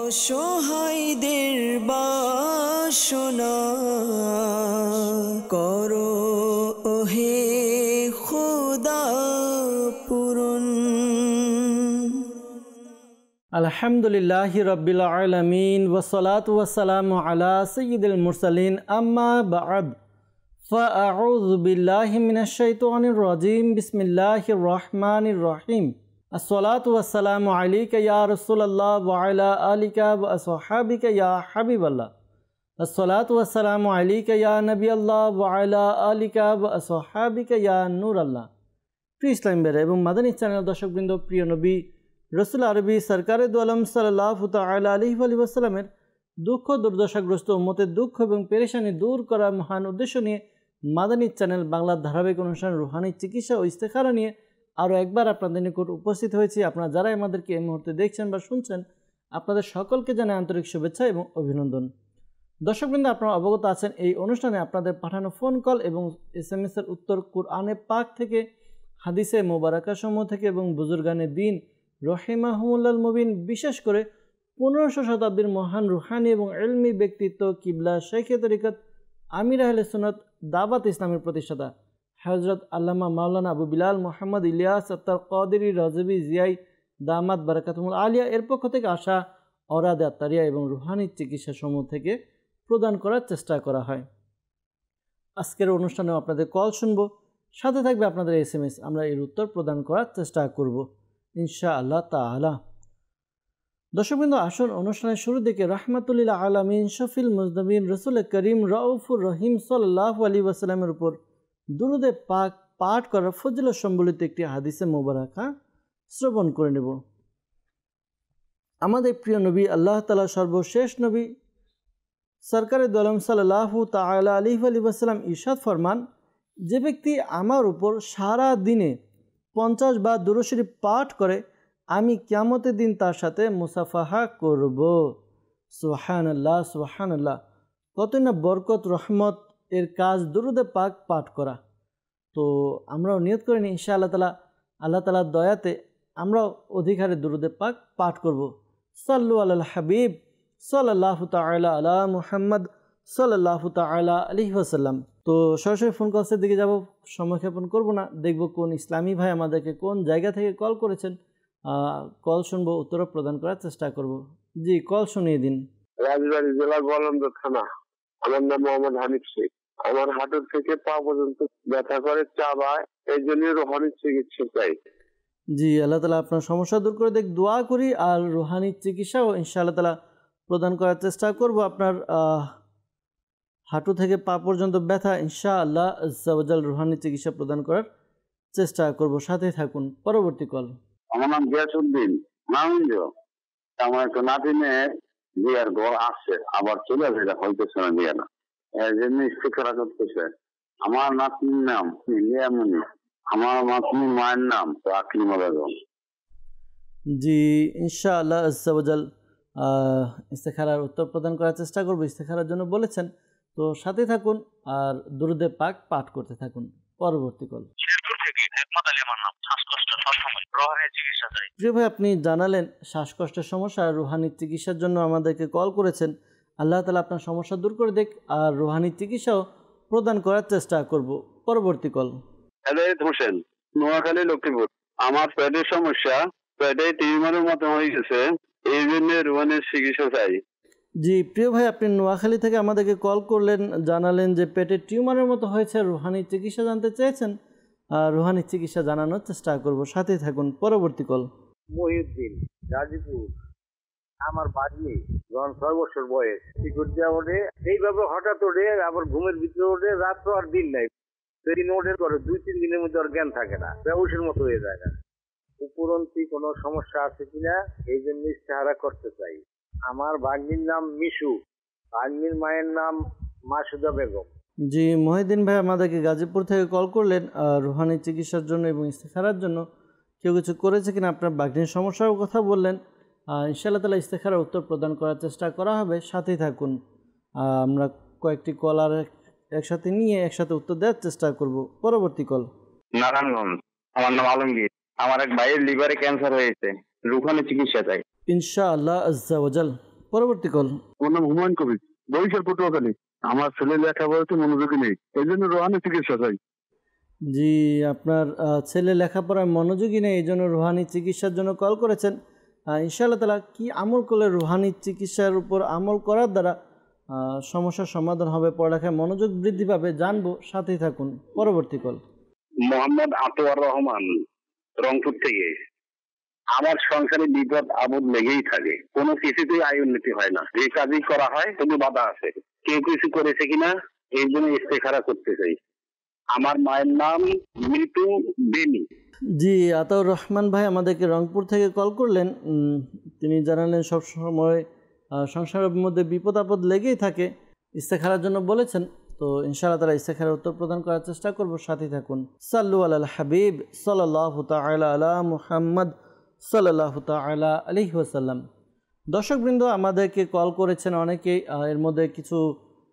অসহায়দের বাসনা করো ওহে খোদা পূরণ। আলহামদুলিল্লাহি রাব্বিল আলামিন ওয়াসসালাতু ওয়াসসালামু আলা সাইয়্যিদিল মুরসালিন আম্মা বা'দ ফাআউযু বিল্লাহি মিনাশ শাইতানির রাজীম বিসমিল্লাহির রহমানির রহিম। আসসালাতু ওয়াসসালামু আলাইকা ইয়া রাসূলুল্লাহ ওয়া আলা আলিকা ওয়া আসহাবিকা ইয়া হাবিবাল্লাহ। আসসালাতু ওয়াসসালামু আলাইকা ইয়া নবিয়াল্লাহ ওয়া আলা আলিকা ওয়া আসহাবিকা ইয়া নূরাল্লাহ। প্রিয় ইসলাম ভাইরা এবং মাদানী চ্যানেল দর্শকবৃন্দ, প্রিয় নবী রসুল আরবি সরকারে দু আলম সাল্লাল্লাহু তাআলা আলাইহি ওয়া সাল্লামের দুঃখ দুর্দশাগ্রস্ত উম্মতের দুঃখ এবং পেরেশানি দূর করার মহান উদ্দেশ্য নিয়ে মাদানী চ্যানেল বাংলার ধারাবাহিক অনুষ্ঠান রুহানি চিকিৎসা ও ইস্তেখারা নিয়ে আরও একবার আপনাদের নিকট উপস্থিত হয়েছি। আপনারা যারা আমাদেরকে এই মুহূর্তে দেখছেন বা শুনছেন, আপনাদের সকলকে জানাই আন্তরিক শুভেচ্ছা এবং অভিনন্দন। দর্শকবৃন্দ, আপনারা অবগত আছেন এই অনুষ্ঠানে আপনাদের পাঠানো ফোন কল এবং SMS এর উত্তর কুরআনে পাক থেকে, হাদিসে মোবারকা সমূহ থেকে এবং বুজুর্গানে দিন রহিমাহুমুল্লাল মুবিন, বিশেষ করে 1500 শতাব্দীর মহান রুহানি এবং ইলমি ব্যক্তিত্ব কিবলা শেখে তরিকত আমির আহলে সুন্নাত দাওয়াত ইসলামের প্রতিষ্ঠাতা হযরত আল্লামা মাওলানা আবু বিলাল মোহাম্মদ ইলিয়াস আত্তার কাদেরী রাজবি জিয়াই দামাত বারাকাতুল আলিয়া এর পক্ষ থেকে আসা অরাদে আত্তারিয়া এবং রুহানি চিকিৎসা সমূহ থেকে প্রদান করার চেষ্টা করা হয়। আজকের অনুষ্ঠানেও আপনাদের কল শুনব, সাথে থাকবে আপনাদের SMS। আমরা এর উত্তর প্রদান করার চেষ্টা করব ইনশাআল্লাহ তাআলা। দর্শকবৃন্দ, আসুন অনুষ্ঠানের শুরুর দিকে রাহমাতুল্লিল আলামিন শফিল মুজনবিন রসুল করিম রাউফুর রহিম সাল্লাল্লাহু আলাইহি ওয়াসাল্লামের উপর দুরুদে পাক পাঠ করার ফজিলত সম্বলিত একটি হাদিসে মোবারকা শ্রবণ করে নেব। আমাদের প্রিয় নবী আল্লাহ তাআলা সর্বশেষ নবী সরকারে দু আলম সাল্লাল্লাহু তাআলা আলাইহি ওয়াসাল্লাম ইরশাদ ফরমান, যে ব্যক্তি আমার উপর সারা দিনে 50 বার দুরূদ শরীফ পাঠ করে, আমি কিয়ামতের দিন তার সাথে মুসাফাহা করব। সুবহানাল্লাহ সুবহানাল্লাহ। কতই না বরকত রহমত এর কাজ দুরুদে পাক পাঠ করা। তো আমরাও নিয়ত করে নিই ইনশাআল্লাহ তাআলা, আল্লাহ তাআলার দয়াতে আমরাও অধিকারে দুরুদে পাক পাঠ করব। সাল্লু আলাল হাবিব সাল্লাল্লাহু তাআলা আলা মুহাম্মদ সাল্লাল্লাহু তাআলা আলাইহি ওয়াসাল্লাম। তো সরাসরি ফোন কলসের দিকে যাব, সময় ক্ষেপণ করব না, দেখব কোন ইসলামী ভাই আমাদেরকে কোন জায়গা থেকে কল করেছেন। কল শুনবো, উত্তর প্রদান করার চেষ্টা করব। জি, কল শুনিয়ে দিন। রাজবাড়ী জেলা গোয়ালন্দ থানা। আমার নাম মোহাম্মদ হানিফ শেখ। আমার হাঁটুর থেকে পা পর্যন্ত ব্যথা করে, চাবায়, এই জন্য রুহানি চিকিৎসা চাই। জি, আল্লাহ তাআলা আপনার সমস্যা দূর করে দেখ, দোয়া করি। আর রুহানি চিকিৎসাও ইনশাআল্লাহ তাআলা প্রদান করার চেষ্টা করব। আপনার হাঁটু থেকে পা পর্যন্ত ব্যথা, ইনশাআল্লাহ আজ্জা ওয়া জাল রুহানি চিকিৎসা প্রদান করার চেষ্টা করব। সাথে থাকুন। পরবর্তী কল। আমার নাম গিয়াসউদ্দিন নারায়ণগঞ্জ। আমার একটা নাতিনের বিয়ার ঘর আসছে, আবার চলে আসে, হইতেছে না বিয়ে না, এই জন্য ইস্তেখারা করতেছে। আমার নাতনির নাম লিয়ামনি, আমার নাতনির মায়ের নাম আকলিমা বেগম। জি, ইনশাআল্লাহ আজ্জা ওয়া জাল ইস্তেখারার উত্তর প্রদান করার চেষ্টা করব। ইস্তেখারার জন্য বলেছেন, তো সাথে থাকুন আর দুরুদে পাক পাঠ করতে থাকুন। পরবর্তী কল। প্রিয় ভাই, আপনি জানালেন শ্বাসকষ্টের সমস্যা আর রুহানি চিকিৎসার জন্য আমাদেরকে কল করেছেন। আল্লাহ তাআলা আপনার সমস্যা দূর করে দেখ আর রুহানি চিকিৎসাও প্রদান করার চেষ্টা করব। পরবর্তী কল। হেদায়েত হোসেন, নোয়াখালী, লক্ষ্মীপুর। আমার পেটের সমস্যা, পেটে টিউমারের মতো হয়ে গেছে, এই জন্য রুহানির চিকিৎসা চাই। জি প্রিয় ভাই, আপনি নোয়াখালী থেকে আমাদেরকে কল করলেন, জানালেন যে পেটের টিউমারের মতো হয়েছে, রুহানি চিকিৎসা জানতে চেয়েছেন। রুহানি চিকিৎসা জানানোর চেষ্টা করব। সাথে থাকুন। পরবর্তী কল। মহিউদ্দিন, গাজীপুর। আমার বাড়ি যখন 6 বছর বয়স, সিকিউরিটি ওঠে, এইভাবে হঠাৎ ওঠে, আবার ঘুমের ভিতরে ওঠে, রাত আর দিন নাই, সেদিন ওঠে করে 2-3 দিনের মধ্যে আর জ্ঞান থাকে না, বেহুশের মতো হয়ে যায়। উপরন্তি কোনো সমস্যা আছে কিনা এই জন্য ইস্তেহারা করতে চাই। আমার ভাগ্নির নাম মিশু, ভাগ্নির মায়ের নাম মাসুদা বেগম। জি মহিউদ্দিন ভাই, আমাদেরকে গাজীপুর থেকে কল করলেন রুহানি চিকিৎসার জন্য এবং ইস্তেখারার জন্য। কেউ কিছু করেছে কিনা, আপনার ভাগ্নির সমস্যার কথা বললেন। ইনশাআল্লাহ তাআলা ইস্তেখারার উত্তর প্রদান করার চেষ্টা করা হবে। সাথেই থাকুন। আমরা কয়েকটি কল আর একসাথে নিয়ে একসাথে উত্তর দেওয়ার চেষ্টা করব। পরবর্তী কল। নারায়ণগঞ্জ, আমার নাম আলমগীর। আমার এক ভাইয়ের লিভারে ক্যান্সার হয়েছে, রুহানি চিকিৎসা চাই। ইনশাআল্লাহ আজ্জা ওয়া জাল পরবর্তী কল। ওর নাম হুমায়ুন কবির, বরিশাল পটুয়াখালী। আমার ছেলে লেখাপড়াতে মনোযোগী নেই, এই জন্য রোহানি চিকিৎসা চাই। জি, আপনার ছেলে লেখাপড়ায় মনোযোগী নেই, এই জন্য রুহানি চিকিৎসার জন্য কল করেছেন। ইনশাআল্লাহ তাআলা কি আমল করলে রুহানি চিকিৎসার উপর আমল করার দ্বারা সমস্যার সমাধান হবে, পড়ালেখায় মনোযোগ বৃদ্ধি পাবে, জানবো, সাথেই থাকুন। পরবর্তী কল। মোহাম্মদ আতোয়ার রহমান, রংপুর থেকে। আমার সংসারে বিপদ আপদ লেগেই থাকে, কোনো কিছুতেই আয় উন্নতি হয় না, যে কাজই করা হয় শুধু বাধা আছে। কেউ কিছু করেছে কিনা এই জন্য ইস্তেখারা করতে চাই। আমার মায়ের নাম মৃত্যু বেনি। জি, আতাউর রহমান ভাই আমাদেরকে রংপুর থেকে কল করলেন। তিনি জানালেন সবসময় সংসারের মধ্যে বিপদ আপদ লেগেই থাকে, ইস্তেখারার জন্য বলেছেন। তো ইনশাআল্লাহ তাআলা ইস্তেখারার উত্তর প্রদান করার চেষ্টা করব, সাথে থাকুন। সাল্লু আলাল হাবিব সাল্লাল্লাহু তাআলা আলা মুহাম্মদ সাল্লাল্লাহু তাআলা আলাইহি ওয়াসাল্লাম। দর্শকবৃন্দ আমাদেরকে কল করেছেন অনেকেই, এর মধ্যে কিছু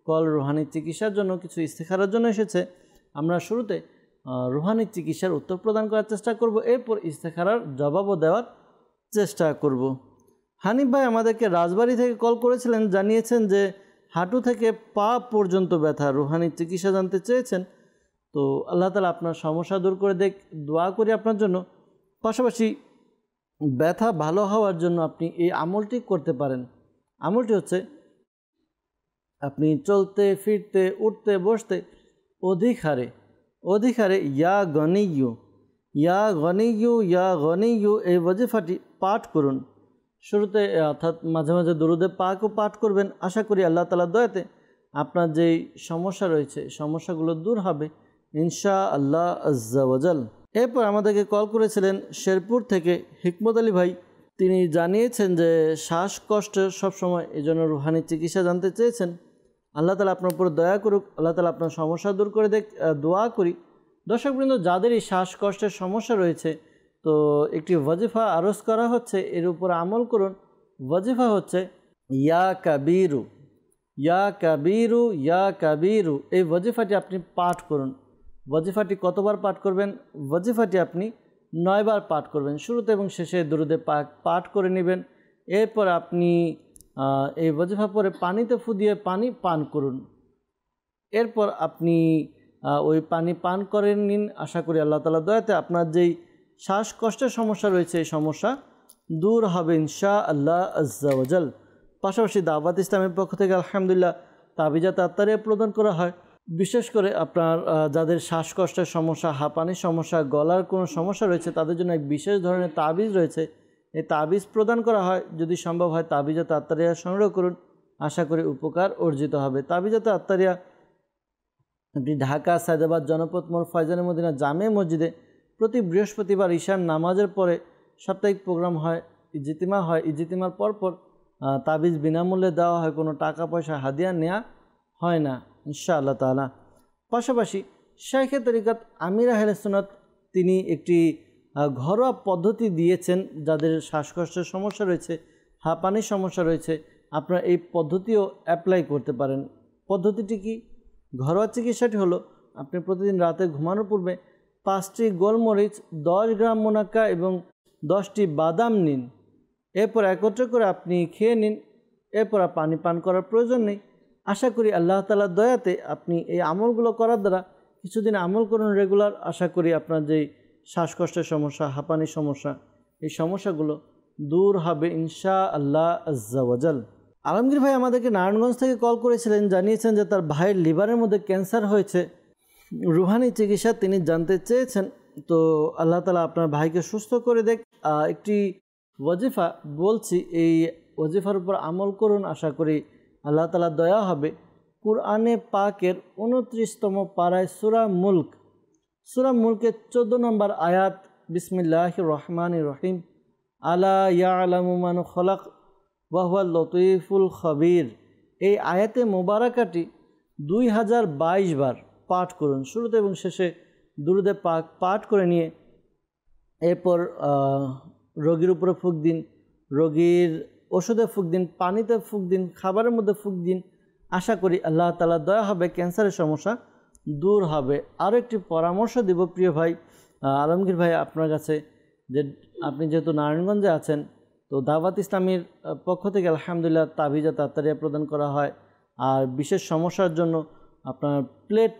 কল রুহানি চিকিৎসার জন্য, কিছু ইস্তেখারার জন্য এসেছে। আমরা শুরুতে রুহানি চিকিৎসার উত্তর প্রদান করার চেষ্টা করব, এরপর ইস্তেখারার জবাবও দেওয়ার চেষ্টা করব। হানিফ ভাই আমাদেরকে রাজবাড়ী থেকে কল করেছিলেন, জানিয়েছেন যে হাঁটু থেকে পা পর্যন্ত ব্যথা, রুহানি চিকিৎসা জানতে চেয়েছেন। তো আল্লাহ তাআলা আপনার সমস্যা দূর করে দেখ, দোয়া করি আপনার জন্য। পাশাপাশি ব্যথা ভালো হওয়ার জন্য আপনি এই আমলটি করতে পারেন। আমলটি হচ্ছে আপনি চলতে ফিরতে উঠতে বসতে অধিক হারে ইয়া গনিয়ু ইয়া গনিয়ু ইয়া গনিয়ু এই ওয়াজিফাটি পাঠ করুন। শুরুতে অর্থাৎ মাঝে মাঝে দরুদে পাকও পাঠ করবেন। আশা করি আল্লাহ তাআলার দয়াতে আপনার যেই সমস্যা রয়েছে সমস্যাগুলো দূর হবে ইনশাআল্লাহ আজ্জা ওয়াজাল। এরপর আমাদেরকে কল করেছিলেন শেরপুর থেকে হিকমত আলী ভাই। তিনি জানিয়েছেন যে শ্বাসকষ্টের সবসময়, এই জন্য রুহানি চিকিৎসা জানতে চেয়েছেন। আল্লাহ তাআলা আপনার উপর দয়া করুক, আল্লাহ তাআলা আপনার সমস্যা দূর করে দেখ, দোয়া করি। দর্শকবৃন্দ, যাদের এই শ্বাসকষ্টের সমস্যা রয়েছে, তো একটি ওয়াজিফা আরজ করা হচ্ছে, এর উপর আমল করুন। ওয়াজিফা হচ্ছে ইয়া কাবীরু ইয়া কাবীরু ইয়া কাবীরু, এই ওয়াজিফাটি আপনি পাঠ করুন। ওয়াজিফাটি কতবার পাঠ করবেন? ওয়াজিফাটি আপনি 9 বার পাঠ করবেন। শুরুতে এবং শেষে দরুদে পাক পাঠ করে নেবেন। এরপর আপনি এই ওয়াজিফা পরে পানিতে ফু দিয়ে পানি পান করুন। এরপর আপনি ওই পানি পান করে নিন। আশা করি আল্লাহ তাআলার দয়াতে আপনার যেই শ্বাসকষ্টের সমস্যা রয়েছে এই সমস্যা দূর হবে ইনশাআল্লাহ আজ্জা ওয়াজাল। পাশাপাশি দাওয়াত ইসলামের পক্ষ থেকে আলহামদুলিল্লাহ তাবিজাত আত্তারিয়া প্রদান করা হয়। বিশেষ করে আপনার যাদের শ্বাসকষ্টের সমস্যা, হাঁপানির সমস্যা, গলার কোনো সমস্যা রয়েছে, তাদের জন্য এক বিশেষ ধরনের তাবিজ রয়েছে, এই তাবিজ প্রদান করা হয়। যদি সম্ভব হয় তাবিজাত আত্তারিয়া সংগ্রহ করুন, আশা করি উপকার অর্জিত হবে। তাবিজাত আত্তারিয়া আপনি ঢাকা, সায়দাবাদ, জনপথ মোড়, ফয়জানে মদিনা জামে মসজিদে প্রতি বৃহস্পতিবার ঈশার নামাজের পরে সাপ্তাহিক প্রোগ্রাম হয়, ইজতিমা হয়। ইজতিমার পরপর তাবিজ বিনামূল্যে দেওয়া হয়, কোনো টাকা পয়সা হাদিয়া নেওয়া হয় না ইনশাআল্লাহ তাআলা। পাশাপাশি শাইখে তরিকাত আমির আহলে সুন্নাত তিনি একটি ঘরোয়া পদ্ধতি দিয়েছেন, যাদের শ্বাসকষ্টের সমস্যা রয়েছে, হাঁপানির সমস্যা রয়েছে, আপনারা এই পদ্ধতিও অ্যাপ্লাই করতে পারেন। পদ্ধতিটি কি? ঘরোয়া চিকিৎসাটি হলো আপনি প্রতিদিন রাতে ঘুমানোর পূর্বে 5টি গোলমরিচ, 10 গ্রাম মুনাক্কা এবং 10টি বাদাম নিন। এরপর একত্রে করে আপনি খেয়ে নিন। এরপর পানি পান করার প্রয়োজন নেই। আশা করি আল্লাহ তাআলার দয়াতে আপনি এই আমলগুলো করার দ্বারা কিছুদিন আমল করুন রেগুলার। আশা করি আপনার যেই শ্বাসকষ্টের সমস্যা, হাঁপানির সমস্যা, এই সমস্যাগুলো দূর হবে ইনশাআল্লাহ আজ্জা ওয়াজাল। আলমগীর ভাই আমাদেরকে নারায়ণগঞ্জ থেকে কল করেছিলেন, জানিয়েছেন যে তার ভাইয়ের লিভারের মধ্যে ক্যান্সার হয়েছে, রুহানি চিকিৎসা তিনি জানতে চেয়েছেন। তো আল্লাহ তাআলা আপনার ভাইকে সুস্থ করে দেখ। একটি ওয়াজিফা বলছি, এই ওয়াজিফার উপর আমল করুন, আশা করি আল্লাহ তাআলার দয়া হবে। কুরআনে পাকের 29তম পারায় সূরা মুলকের 14 নম্বর আয়াত, বিসমিল্লাহির রহমানির রহিম, আলা ইয়ালামু মান খলাক ওয়া হুয়াল লতীফুল খবীর, এই আয়াতে মোবারকাটি 2022 বার পাঠ করুন। শুরুতে এবং শেষে দুরুদে পাক পাঠ করে নিয়ে এরপর রোগীর উপরে ফুঁক দিন, রোগীর ওষুধে ফুঁক দিন, পানিতে ফুঁক দিন, খাবারের মধ্যে ফুঁক দিন। আশা করি আল্লাহ তাআলার দয়া হবে, ক্যান্সারের সমস্যা দূর হবে। আরও একটি পরামর্শ দিব প্রিয় ভাই আলমগীর ভাই আপনার কাছে, যে আপনি যেহেতু নারায়ণগঞ্জে আছেন, তো দাওয়াত ইসলামীর পক্ষ থেকে আলহামদুলিল্লাহ তাবিজা তাত্তারিয়া প্রদান করা হয়। আর বিশেষ সমস্যার জন্য আপনার প্লেট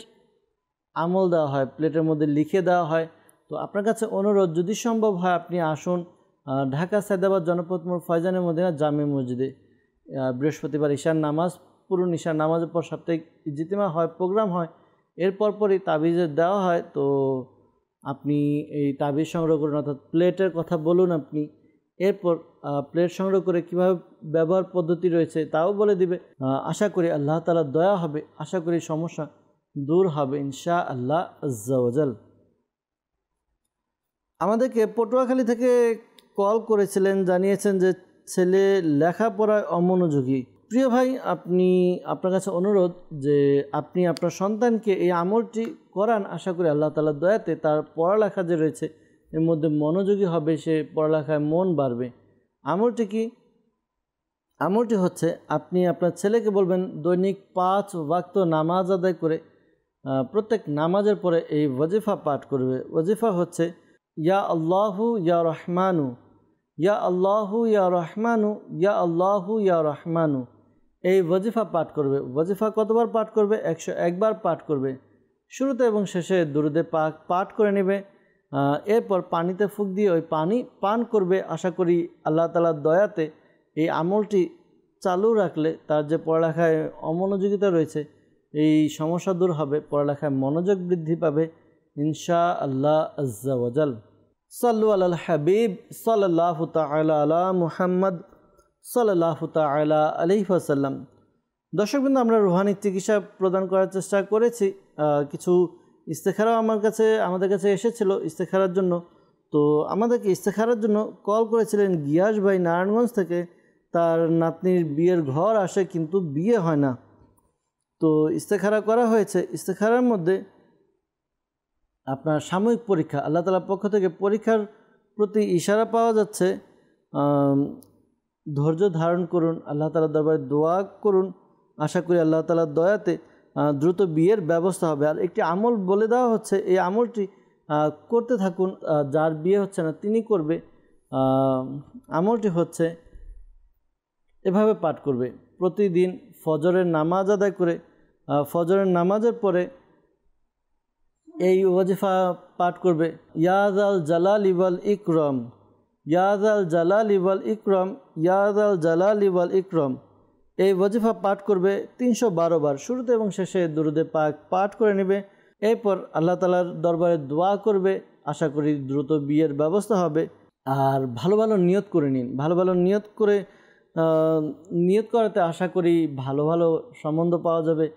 আমল দেওয়া হয়, প্লেটের মধ্যে লিখে দেওয়া হয়। তো আপনার কাছে অনুরোধ, যদি সম্ভব হয় আপনি আসুন ঢাকা সায়দাবাদ জনপদ মোড় ফয়জানে মদিনা জামে মসজিদে। বৃহস্পতিবার ঈশার নামাজ, পুরো ঈশার নামাজের পর সাপ্তাহিক ইজতিমা হয়, প্রোগ্রাম হয়, এরপর পরই তাবিজের দেওয়া হয়। তো আপনি এই তাবিজ সংগ্রহ করুন, অর্থাৎ প্লেটের কথা বলুন আপনি, এরপর প্লেট সংগ্রহ করে কীভাবে ব্যবহার পদ্ধতি রয়েছে তাও বলে দিবে। আশা করি আল্লাহ তাআলার দয়া হবে, আশা করি সমস্যা দূর হবে ইনশাআল্লাহ আজ্জা ওয়াজাল। আমাদেরকে পটুয়াখালী থেকে কল করেছিলেন, জানিয়েছেন যে ছেলে লেখাপড়ায় অমনোযোগী। প্রিয় ভাই, আপনার কাছে অনুরোধ যে আপনি আপনার সন্তানকে এই আমলটি করান। আশা করি আল্লাহ তাআলার দয়াতে তার পড়ালেখা যে রয়েছে এর মধ্যে মনোযোগী হবে, সে পড়ালেখায় মন বাড়বে। আমলটি কি? আমলটি হচ্ছে, আপনি আপনার ছেলেকে বলবেন দৈনিক 5 ওয়াক্ত নামাজ আদায় করে প্রত্যেক নামাজের পরে এই ওয়াজিফা পাঠ করবে। ওয়াজিফা হচ্ছে ইয়া আল্লাহু ইয়া রহমানু, ইয়া আল্লাহু ইয়া রহমানু, ইয়া আল্লাহু ইয়া রহমানু। এই ওয়াজিফা পাঠ করবে। ওয়াজিফা কতবার পাঠ করবে? 101 বার পাঠ করবে। শুরুতে এবং শেষে দুরুদে পাক পাঠ করে নেবে। এরপর পানিতে ফুঁক দিয়ে ওই পানি পান করবে। আশা করি আল্লাহ তাআলার দয়াতে এই আমলটি চালু রাখলে তার যে পড়ালেখায় অমনোযোগিতা রয়েছে এই সমস্যা দূর হবে, পড়ালেখায় মনোযোগ বৃদ্ধি পাবে ইনশাআল্লাহ আজ্জা ওয়াজাল। সাল্লু আলাল হাবিব সাল্লাল্লাহু তাআলা আলা মুহাম্মদ সাল্লাল্লাহু তাআলা আলাইহি ওয়াসাল্লাম। দর্শকবৃন্দ, আমরা রুহানি চিকিৎসা প্রদান করার চেষ্টা করেছি। কিছু ইস্তেখারাও আমাদের কাছে এসেছিল ইস্তেখারার জন্য। তো আমাদেরকে ইস্তেখারার জন্য কল করেছিলেন গিয়াস ভাই নারায়ণগঞ্জ থেকে। তার নাতনির বিয়ের ঘর আসে কিন্তু বিয়ে হয় না। তো ইস্তেখারা করা হয়েছে। ইস্তেখারার মধ্যে আপনার সাময়িক পরীক্ষা, আল্লাহ তাআলার পক্ষ থেকে পরীক্ষার প্রতি ইশারা পাওয়া যাচ্ছে। ধৈর্য ধারণ করুন, আল্লাহ তাআলার দরবারে দোয়া করুন। আশা করি আল্লাহ তাআলার দয়াতে দ্রুত বিয়ের ব্যবস্থা হবে। আর একটি আমল বলে দেওয়া হচ্ছে, এই আমলটি করতে থাকুন। যার বিয়ে হচ্ছে না তিনি করবে। আমলটি হচ্ছে এভাবে পাঠ করবে। প্রতিদিন ফজরের নামাজ আদায় করে ফজরের নামাজের পরে এই ওয়াজিফা পাঠ করবে। ইয়া যাল জালালি ওয়াল ইকরাম, ইয়া যাল জালালি ওয়াল ইকরাম, ইয়া যাল জালালি ওয়াল ইকরাম। এই ওয়াজিফা পাঠ করবে 312 বার। শুরুতে এবং শেষে দুরুদে পাক পাঠ করে নেবে। এরপর আল্লাহ তাআলার দরবারে দোয়া করবে। আশা করি দ্রুত বিয়ের ব্যবস্থা হবে। আর ভালো ভালো নিয়ত করে নিন। ভালো ভালো নিয়ত করে নিয়ত করাতে আশা করি ভালো ভালো সম্বন্ধ পাওয়া যাবে।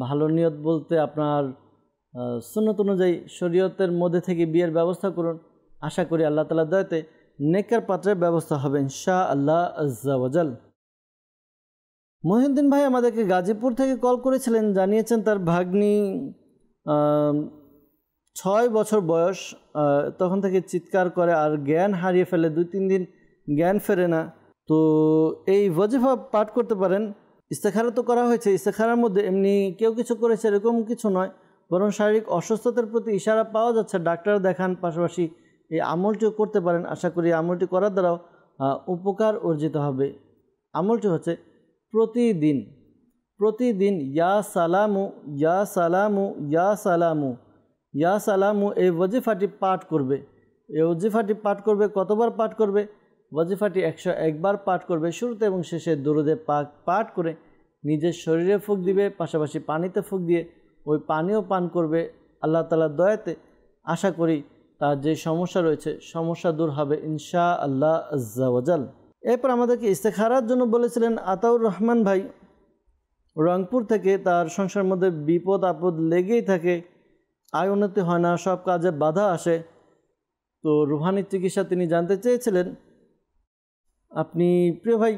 ভালো নিয়ত বলতে আপনার সুন্নত অনুযায়ী শরীয়তের মধ্যে থেকে বিয়ের ব্যবস্থা করুন। আশা করি আল্লাহ তাআলার দয়াতে নেককার পাত্রের ব্যবস্থা হবে ইনশাআল্লাহ আজ্জা ওয়াজাল। মহিউদ্দিন ভাই আমাদেরকে গাজীপুর থেকে কল করেছিলেন, জানিয়েছেন তার ভাগ্নি 6 বছর বয়স, তখন থেকে চিৎকার করে আর জ্ঞান হারিয়ে ফেলে, 2-3 দিন জ্ঞান ফেরে না। তো এই ওয়াজিফা পাঠ করতে পারেন। ইস্তেখারা তো করা হয়েছে, ইস্তেখারার মধ্যে এমনি কেউ কিছু করেছে এরকম কিছু নয়, বরং শারীরিক অসুস্থতার প্রতি ইশারা পাওয়া যাচ্ছে। ডাক্তার দেখান, পাশাপাশি এই আমলটিও করতে পারেন। আশা করি আমলটি করার দ্বারাও উপকার অর্জিত হবে। আমলটি হচ্ছে প্রতিদিন ইয়া সালামু ইয়া সালামু ইয়া সালামু ইয়া সালামু এই ওয়াজিফাটি পাঠ করবে। এই ওয়াজিফাটি পাঠ করবে। কতবার পাঠ করবে? ওয়াজিফাটি 101 বার পাঠ করবে। শুরুতে এবং শেষে দুরুদে পাক পাঠ করে নিজের শরীরে ফুঁক দিবে, পাশাপাশি পানিতে ফুঁক দিয়ে ওই পানিও পান করবে। আল্লাহ তাআলার দয়াতে আশা করি তার যে সমস্যা রয়েছে সমস্যা দূর হবে ইনশাআল্লাহ আজ্জা ওয়াজাল। এরপর আমাদেরকে ইস্তেখারার জন্য বলেছিলেন আতাউর রহমান ভাই রংপুর থেকে। তার সংসারের মধ্যে বিপদ আপদ লেগেই থাকে, আয় উন্নতি হয় না, সব কাজে বাধা আসে। তো রুহানি চিকিৎসা তিনি জানতে চেয়েছিলেন। আপনি প্রিয় ভাই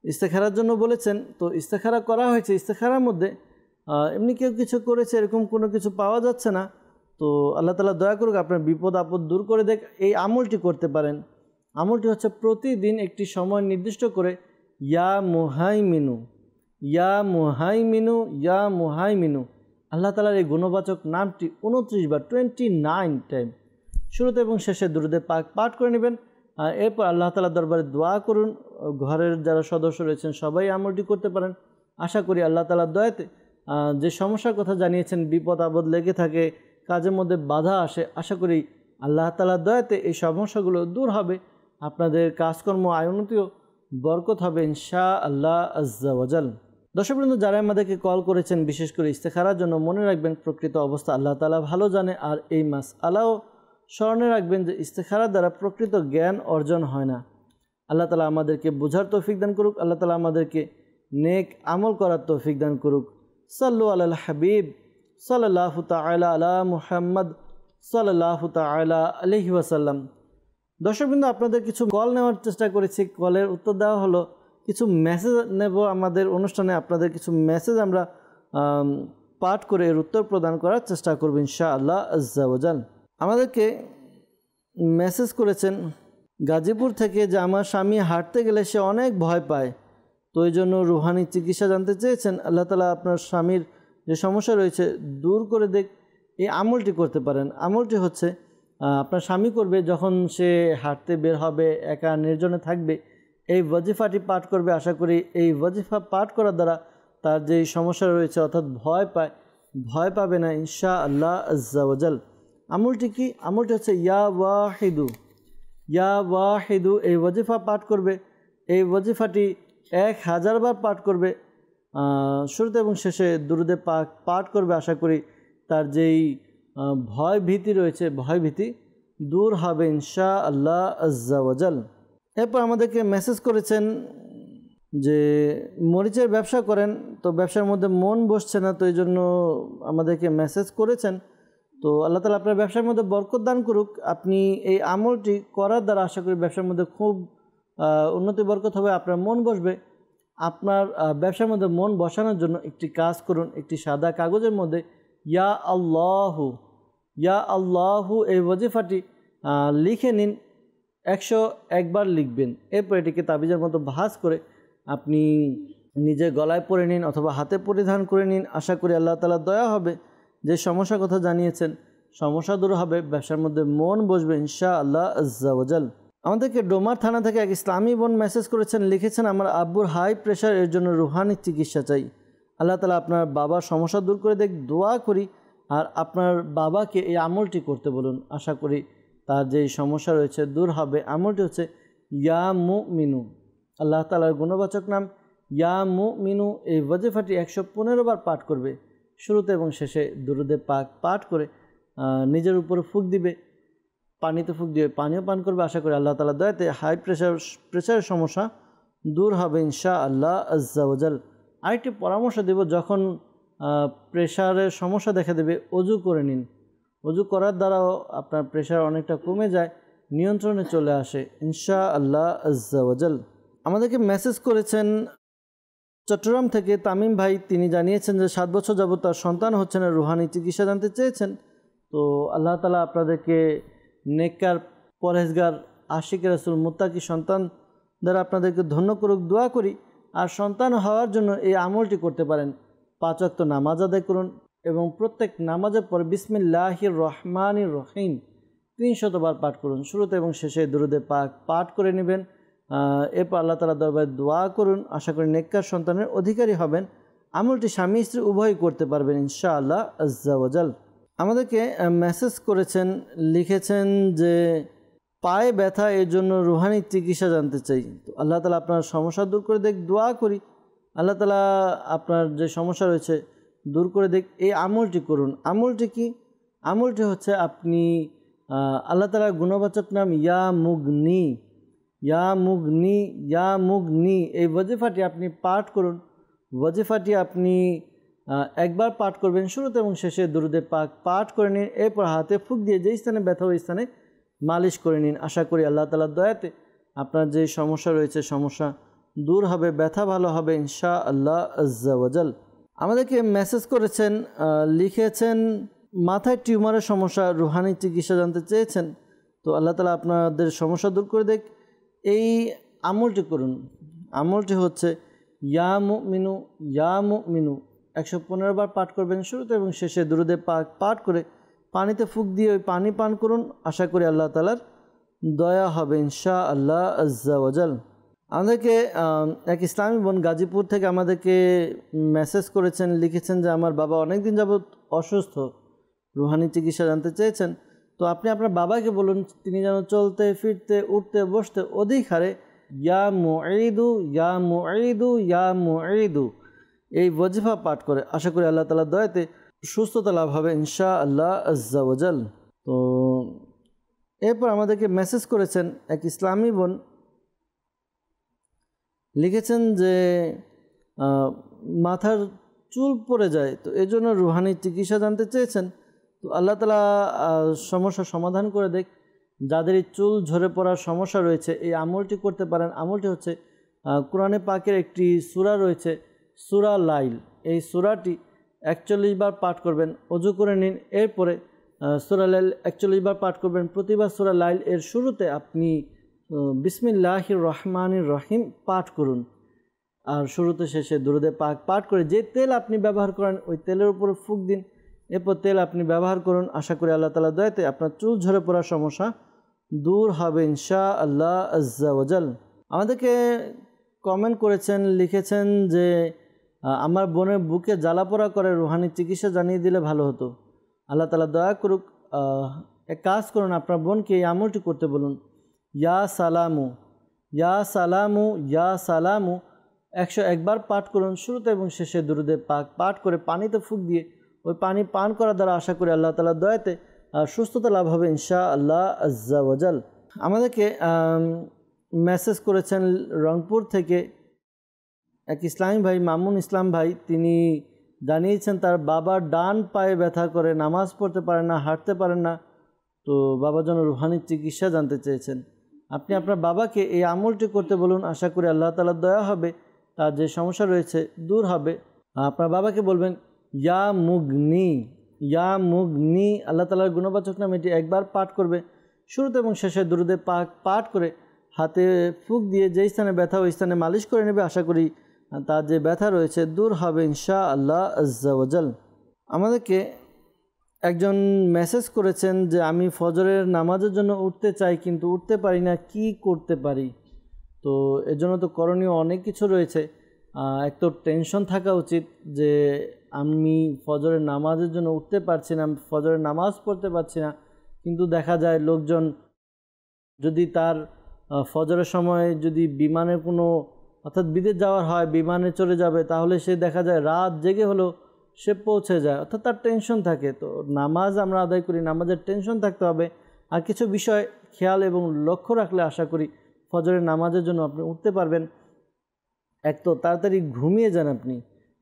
ইস্তেখারার জন্য বলেছেন, তো ইস্তেখারা করা হয়েছে। ইস্তেখারার মধ্যে এমনি কেউ কিছু করেছে এরকম কোনো কিছু পাওয়া যাচ্ছে না। তো আল্লাহ তাআলা দয়া করুক, আপনার বিপদ আপদ দূর করে দেখ। এই আমলটি করতে পারেন। আমলটি হচ্ছে প্রতিদিন একটি সময় নির্দিষ্ট করে ইয়া মুহাইমিনু, ইয়া মুহাইমিনু, ইয়া মুহাইমিনু, আল্লাহ তাআলার এই গুণবাচক নামটি 29 বার 29 টাইম শুরুতে এবং শেষে দুরুদে পাক পাঠ করে নেবেন। এরপর আল্লাহ তাআলার দরবারে দোয়া করুন। ঘরের যারা সদস্য রয়েছেন সবাই আমলটি করতে পারেন। আশা করি আল্লাহ তাআলার দয়াতে যে সমস্যার কথা জানিয়েছেন, বিপদ আপদ লেগে থাকে, কাজের মধ্যে বাধা আসে, আশা করি আল্লাহ তাআলার দয়াতে এই সমস্যাগুলো দূর হবে, আপনাদের কাজকর্ম আয়োন্নতিও বরকত হবে ইনশাআল্লাহ আজ্জা ওয়াজাল। দর্শকবৃন্দ, যারা আমাদেরকে কল করেছেন বিশেষ করে ইস্তেখারার জন্য, মনে রাখবেন প্রকৃত অবস্থা আল্লাহ তাআলা ভালো জানে। আর এই মাসআলাও স্মরণে রাখবেন যে ইস্তেখারার দ্বারা প্রকৃত জ্ঞান অর্জন হয় না। আল্লাহ তাআলা আমাদেরকে বোঝার তৌফিক দান করুক, আল্লাহ তাআলা আমাদেরকে নেক আমল করার তৌফিক দান করুক। সাল্লু আলাল হাবিব সাল্লাল্লাহু তাআলা আলা মুহাম্মদ সাল্লাল্লাহু তাআলা আলাইহি ওয়াসাল্লাম। দর্শকবৃন্দ, আপনাদের কিছু কল নেওয়ার চেষ্টা করেছি, কলের উত্তর দেওয়া হলো। কিছু মেসেজ নেব আমাদের অনুষ্ঠানে, আপনাদের কিছু মেসেজ আমরা পাঠ করে এর উত্তর প্রদান করার চেষ্টা করব ইনশাআল্লাহ আজ্জা ওয়াজাল। আমাদেরকে মেসেজ করেছেন গাজীপুর থেকে যে আমার স্বামী হাঁটতে গেলে সে অনেক ভয় পায়, তো এই জন্য রুহানি চিকিৎসা জানতে চেয়েছেন। আল্লাহ তাআলা আপনার স্বামীর যে সমস্যা রয়েছে দূর করে দেখ। এই আমলটি করতে পারেন। আমলটি হচ্ছে আপনার স্বামী করবে যখন সে হাঁটতে বের হবে, একা নির্জনে থাকবে, এই ওয়াজিফাটি পাঠ করবে। আশা করি এই ওয়াজিফা পাঠ করার দ্বারা তার যেই সমস্যা রয়েছে অর্থাৎ ভয় পাবে না ইনশাআল্লাহ আজ্জা ওয়াজাল। আমলটি কি? আমলটি হচ্ছে ইয়া ওয়াহিদু। এই ওয়াজিফা পাঠ করবে। এই ওয়াজিফাটি 1000 বার পাঠ করবে। শুরুতে এবং শেষে দুরুদে পাক পাঠ করবে। আশা করি তার যেই ভয় ভীতি রয়েছে, ভয় ভীতি দূর হবে ইনশাআল্লাহ আজ্জা ওয়াজাল। এরপর আমাদেরকে মেসেজ করেছেন যে মরিচের ব্যবসা করেন, তো ব্যবসার মধ্যে মন বসছে না, তো এই জন্য আমাদেরকে মেসেজ করেছেন। তো আল্লাহ তাআলা আপনার ব্যবসার মধ্যে বরকত দান করুক। আপনি এই আমলটি করার দ্বারা আশা করি ব্যবসার মধ্যে খুব উন্নতি বরকত হবে, আপনার মন বসবে। আপনার ব্যবসার মধ্যে মন বসানোর জন্য একটি কাজ করুন। একটি সাদা কাগজের মধ্যে ইয়া আল্লাহু এই ওয়াজিফাটি লিখে নিন। 101 বার লিখবেন। এরপর এটিকে তাবিজের মতো ভাঁজ করে আপনি নিজের গলায় পরে নিন অথবা হাতে পরিধান করে নিন। আশা করি আল্লাহ তাআলার দয়া হবে, যে সমস্যার কথা জানিয়েছেন সমস্যা দূর হবে, ব্যবসার মধ্যে মন বসবে ইনশাআল্লাহ আজ্জা ওয়াজাল। আমাদেরকে ডোমার থানা থেকে এক ইসলামী বোন মেসেজ করেছেন, লিখেছেন আমার আব্বুর হাই প্রেশার, এর জন্য রুহানি চিকিৎসা চাই। আল্লাহ তাআলা আপনার বাবার সমস্যা দূর করে দেখ, দোয়া করি। আর আপনার বাবাকে এই আমলটি করতে বলুন। আশা করি তার যেই সমস্যা রয়েছে দূর হবে। আমলটি হচ্ছে ইয়া মুমিনু। আল্লাহ তাআলার গুণবাচক নাম ইয়া মুমিনু। এই ওয়াজিফাটি 115 বার পাঠ করবে। শুরুতে এবং শেষে দুরুদে পাক পাঠ করে নিজের উপরে ফুঁক দিবে, পানিতে ফুঁক দিয়ে পানিও পান করবে। আশা করি আল্লাহ তাআলার দয়াতে হাই প্রেশারের সমস্যা দূর হবে ইনশাআল্লাহ আজ্জা ওয়াজাল। আরেকটি পরামর্শ দেব, যখন প্রেশারের সমস্যা দেখা দেবে ওযু করে নিন। ওযু করার দ্বারাও আপনার প্রেশার অনেকটা কমে যায়, নিয়ন্ত্রণে চলে আসে ইনশাআল্লাহ আজ্জা ওয়াজাল। আমাদেরকে মেসেজ করেছেন চট্টগ্রাম থেকে তামিম ভাই। তিনি জানিয়েছেন যে 7 বছর যাবত তার সন্তান হচ্ছে না, রুহানি চিকিৎসা জানতে চেয়েছেন। তো আল্লাহ তাআলা আপনাদেরকে নেককার, পরহেজগার, আশিক রাসূল, মুত্তাকি সন্তান দ্বারা আপনাদেরকে ধন্য করুক, দোয়া করি। আর সন্তান হওয়ার জন্য এই আমলটি করতে পারেন। 5 ওয়াক্ত নামাজ আদায় করুন এবং প্রত্যেক নামাজের পর বিসমিল্লাহির রহমানির রহিম 300 বার পাঠ করুন। শুরুতে এবং শেষে দুরুদে পাক পাঠ করে নেবেন। এরপর আল্লাহ তাআলার দরবারে দোয়া করুন। আশা করি নেককার সন্তানের অধিকারী হবেন। আমলটি স্বামী স্ত্রী উভয়ই করতে পারবেন ইনশাআল্লাহ আজ্জা ওয়াজাল। আমাদেরকে মেসেজ করেছেন, লিখেছেন যে পায়ে ব্যথা, এর জন্য রুহানি চিকিৎসা জানতে চাই। তো আল্লাহ তাআলা আপনার সমস্যা দূর করে দেখ, দোয়া করি। আল্লাহ তাআলা আপনার যে সমস্যা রয়েছে দূর করে দেখ। এই আমলটি করুন। আমলটি কি? আমলটি হচ্ছে আপনি আল্লাহ তাআলার গুণবাচক নাম ইয়া মুগনি এই ওয়াজিফাটি আপনি পাঠ করুন। ওয়াজিফাটি আপনি একবার পাঠ করবেন। শুরুতে এবং শেষে দুরুদে পাক পাঠ করে নিন। এরপর হাতে ফুঁক দিয়ে যেই স্থানে ব্যথা ওই স্থানে মালিশ করে নিন। আশা করি আল্লাহ তাআলার দয়াতে আপনার যে সমস্যা রয়েছে সমস্যা দূর হবে, ব্যথা ভালো হবে ইনশাআল্লাহ আজ্জা ওয়াজাল। আমাদেরকে মেসেজ করেছেন, লিখেছেন মাথায় টিউমারের সমস্যা, রুহানি চিকিৎসা জানতে চেয়েছেন। তো আল্লাহ তাআলা আপনাদের সমস্যা দূর করে দেখ। এই আমলটি করুন। আমলটি হচ্ছে ইয়া মুমিনু 115 বার পাঠ করবেন। শুরুতে এবং শেষে দুরুদে পাক পাঠ করে পানিতে ফুঁক দিয়ে ওই পানি পান করুন। আশা করি আল্লাহ তাআলার দয়া হবে ইনশাআল্লাহ আজ্জা ওয়াজাল। আমাদেরকে এক ইসলামী বোন গাজীপুর থেকে আমাদেরকে মেসেজ করেছেন, লিখেছেন যে আমার বাবা অনেক দিন যাবৎ অসুস্থ, রুহানি চিকিৎসা জানতে চেয়েছেন। তো আপনি আপনার বাবাকে বলুন তিনি যেন চলতে ফিরতে উঠতে বসতে অধিক হারে ইয়া মুঈদু ইয়া মুঈদু ইয়া মুঈদু এই ওয়াজিফা পাঠ করে। আশা করি আল্লাহ তাআলার দয়াতে সুস্থতা লাভ হবে ইনশাআল্লাহ আজ্জা ওয়াজাল। তো এরপর আমাদেরকে মেসেজ করেছেন এক ইসলামী বোন, লিখেছেন যে মাথার চুল পড়ে যায়, তো এই জন্য রুহানি চিকিৎসা জানতে চেয়েছেন। তো আল্লাহ তাআলা সমস্যার সমাধান করে দেখ। যাদের এই চুল ঝরে পড়ার সমস্যা রয়েছে এই আমলটি করতে পারেন। আমলটি হচ্ছে কোরআনে পাকের একটি সূরা রয়েছে সূরা লাইল, এই সূরাটি 41 বার পাঠ করবেন। ওযু করে নিন, এরপরে সূরা লাইল 41 বার পাঠ করবেন। প্রতিবার সূরা লাইল এর শুরুতে আপনি বিসমিল্লাহির রহমানির রহিম পাঠ করুন, আর শুরুতে শেষে দুরূদে পাক পাঠ করে যে তেল আপনি ব্যবহার করেন ওই তেলের উপরে ফুঁক দিন, এরপর তেল আপনি ব্যবহার করুন। আশা করি আল্লাহ তাআলার দয়াতে আপনার চুল ঝরে পড়ার সমস্যা দূর হবে ইনশাআল্লাহ আজ্জা ওয়াজাল। আমাদেরকে কমেন্ট করেছেন, লিখেছেন যে আমার বোনের বুকে জ্বালাপোড়া করে, রুহানি চিকিৎসা জানিয়ে দিলে ভালো হতো। আল্লাহ তাআলা দয়া করুক। এক কাজ করুন, আপনার বোনকে এই আমলটি করতে বলুন। ইয়া সালামু ইয়া সালামু ইয়া সালামু 101 বার পাঠ করুন। শুরুতে এবং শেষে দুরূদে পাক পাঠ করে পানিতে ফুঁক দিয়ে ওই পানি পান করার দ্বারা আশা করি আল্লাহ তাআলার দয়াতে সুস্থতা লাভ হবে ইনশাআল্লাহ আজ্জা ওয়াজাল। আমাদেরকে মেসেজ করেছেন রংপুর থেকে এক ইসলামী ভাই, মামুন ইসলাম ভাই। তিনি জানিয়েছেন তার বাবার ডান পায়ে ব্যথা করে, নামাজ পড়তে পারেন না, হাঁটতে পারেন না। তো বাবার জন্য রুহানি চিকিৎসা জানতে চেয়েছেন। আপনি আপনার বাবাকে এই আমলটি করতে বলুন। আশা করি আল্লাহ তাআলার দয়া হবে, তার যে সমস্যা রয়েছে দূর হবে। আপনার বাবাকে বলবেন ইয়া মুগনি ইয়া মুগনি। আল্লাহ তাআলার গুণবাচক নাম এটি 1 বার পাঠ করবে। শুরুতে এবং শেষে দুরূদে পাক পাঠ করে হাতে ফুঁক দিয়ে যেই স্থানে ব্যথা ওই স্থানে মালিশ করে নেবে। আশা করি তার যে ব্যথা রয়েছে দূর হবে ইনশাআল্লাহ আজ্জা ওয়াজাল। আমাদেরকে একজন মেসেজ করেছেন যে আমি ফজরের নামাজের জন্য উঠতে চাই কিন্তু উঠতে পারি না, কি করতে পারি? তো এর জন্য তো করণীয় অনেক কিছু রয়েছে। এক তো টেনশন থাকা উচিত যে আমি ফজরের নামাজের জন্য উঠতে পারছি না, ফজরের নামাজ পড়তে পারছি না। কিন্তু দেখা যায় লোকজন যদি তার ফজরের সময় যদি বিমানের কোনো অর্থাৎ বিদেশ যাওয়ার হয়, বিমানে চলে যাবে, তাহলে সে দেখা যায় রাত জেগে হলো সে পৌঁছে যায়, অর্থাৎ তার টেনশন থাকে। তো নামাজ আমরা আদায় করি, নামাজের টেনশন থাকতে হবে। আর কিছু বিষয় খেয়াল এবং লক্ষ্য রাখলে আশা করি ফজরের নামাজের জন্য আপনি উঠতে পারবেন। এক তো তাড়াতাড়ি ঘুমিয়ে যান আপনি।